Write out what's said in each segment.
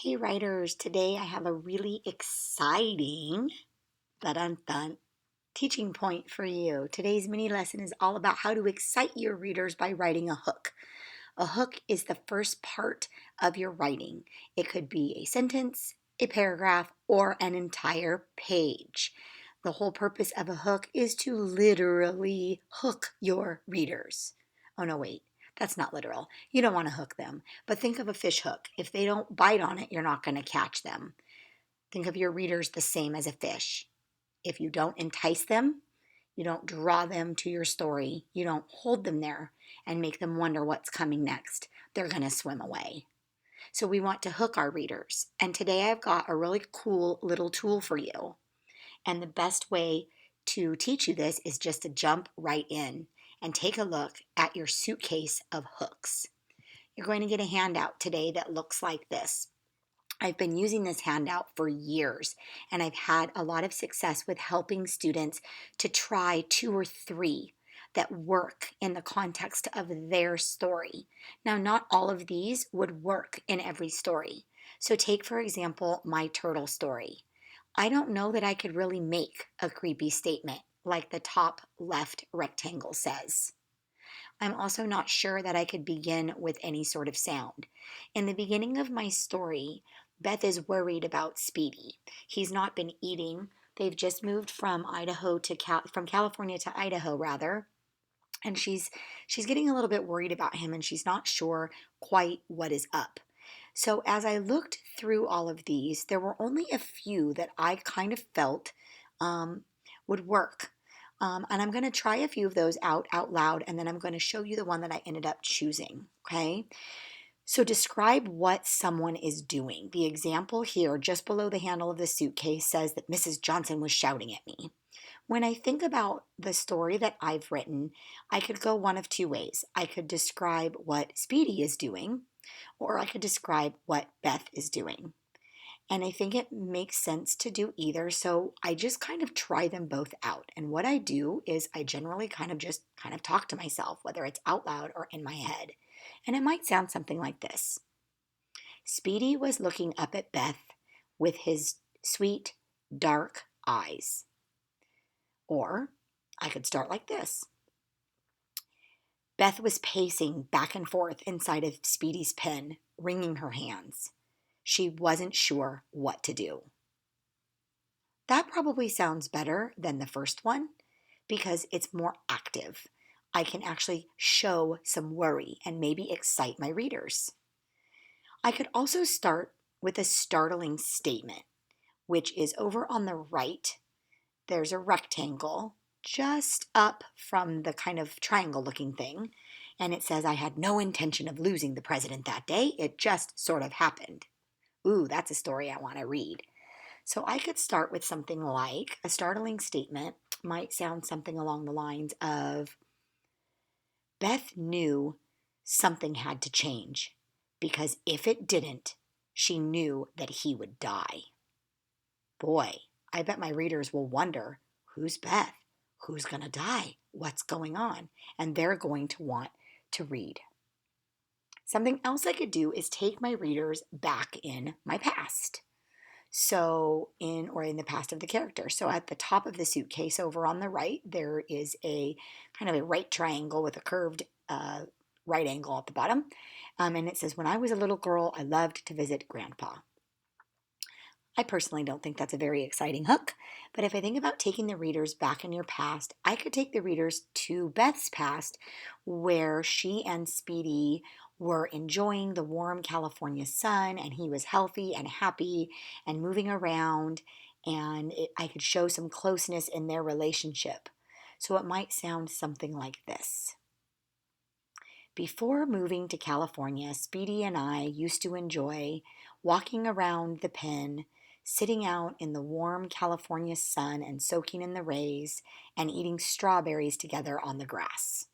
Hey writers, today I have a really exciting dun teaching point for you. Today's mini lesson is all about how to excite your readers by writing a hook. A hook is the first part of your writing. It could be a sentence, a paragraph, or an entire page. The whole purpose of a hook is to literally hook your readers. Oh, no, wait, that's not literal. You don't want to hook them, but think of a fish hook. If they don't bite on it, you're not going to catch them. Think of your readers the same as a fish. If you don't entice them, you don't draw them to your story, you don't hold them there and make them wonder what's coming next, they're going to swim away. So we want to hook our readers. And today I've got a really cool little tool for you. And the best way to teach you this is just to jump right in and take a look at your suitcase of hooks. You're going to get a handout today that looks like this. I've been using this handout for years, and I've had a lot of success with helping students to try two or three that work in the context of their story. Now, not all of these would work in every story. So, take for example my turtle story. I don't know that I could really make a creepy statement like the top left rectangle says. I'm also not sure that I could begin with any sort of sound. In the beginning of my story, Beth is worried about Speedy. He's not been eating. They've just moved from from California to Idaho rather, and she's getting a little bit worried about him and she's not sure quite what is up. So as I looked through all of these, there were only a few that I kind of felt would work. And I'm going to try a few of those out loud, and then I'm going to show you the one that I ended up choosing. Okay. So describe what someone is doing. The example here, just below the handle of the suitcase, says that Mrs. Johnson was shouting at me. When I think about the story that I've written, I could go one of two ways. I could describe what Speedy is doing, or I could describe what Beth is doing. And I think it makes sense to do either. So I just kind of try them both out. And what I do is I generally kind of talk to myself, whether it's out loud or in my head. And it might sound something like this. Speedy was looking up at Beth with his sweet, dark eyes. Or I could start like this. Beth was pacing back and forth inside of Speedy's pen, wringing her hands. She wasn't sure what to do. That probably sounds better than the first one because it's more active. I can actually show some worry and maybe excite my readers. I could also start with a startling statement, which is over on the right. There's a rectangle just up from the kind of triangle looking thing, and it says, I had no intention of losing the president that day. It just sort of happened. Ooh, that's a story I want to read. So I could start with something like a startling statement might sound something along the lines of Beth knew something had to change because if it didn't, she knew that he would die. Boy, I bet my readers will wonder who's Beth? Who's going to die? What's going on? And they're going to want to read. Something else I could do is take my readers back in my past. So in the past of the character. So at the top of the suitcase over on the right, there is a kind of a right triangle with a curved right angle at the bottom. And it says, when I was a little girl, I loved to visit Grandpa. I personally don't think that's a very exciting hook, but if I think about taking the readers back in your past, I could take the readers to Beth's past where she and Speedy were enjoying the warm California sun and he was healthy and happy and moving around, and I could show some closeness in their relationship. So it might sound something like this. Before moving to California, Speedy and I used to enjoy walking around the pen, sitting out in the warm California sun and soaking in the rays, and eating strawberries together on the grass.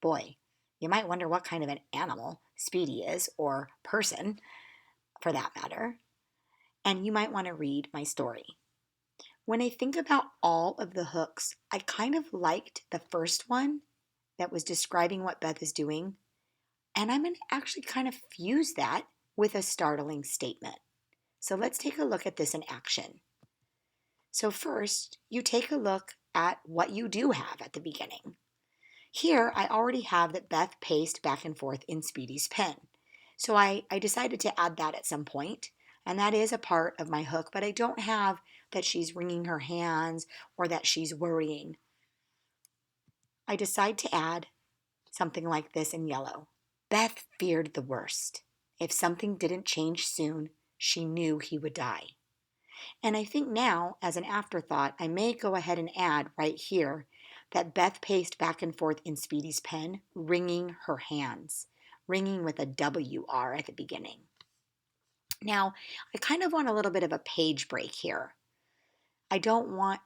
Boy, you might wonder what kind of an animal Speedy is, or person, for that matter. And you might want to read my story. When I think about all of the hooks, I kind of liked the first one that was describing what Beth is doing. And I'm going to actually kind of fuse that with a startling statement. So let's take a look at this in action. So first, you take a look at what you do have at the beginning. Here, I already have that Beth paced back and forth in Speedy's pen. So I decided to add that at some point, and that is a part of my hook, but I don't have that she's wringing her hands or that she's worrying. I decide to add something like this in yellow. Beth feared the worst. If something didn't change soon, she knew he would die. And I think now, as an afterthought, I may go ahead and add right here that Beth paced back and forth in Speedy's pen, wringing her hands, wringing with a WR at the beginning. Now, I kind of want a little bit of a page break here. I don't want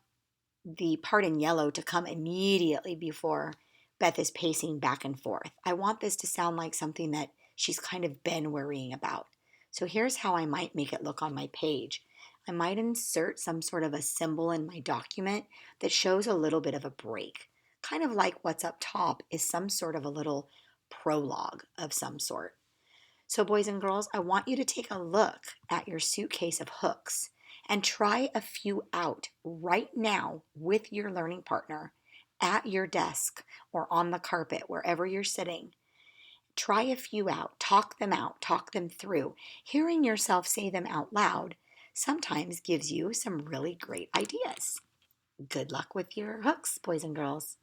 the part in yellow to come immediately before Beth is pacing back and forth. I want this to sound like something that she's kind of been worrying about. So here's how I might make it look on my page. I might insert some sort of a symbol in my document that shows a little bit of a break. Kind of like what's up top is some sort of a little prologue of some sort. So boys and girls, I want you to take a look at your suitcase of hooks and try a few out right now with your learning partner at your desk or on the carpet, wherever you're sitting. Try a few out, talk them through. Hearing yourself say them out loud sometimes gives you some really great ideas. Good luck with your hooks, boys and girls.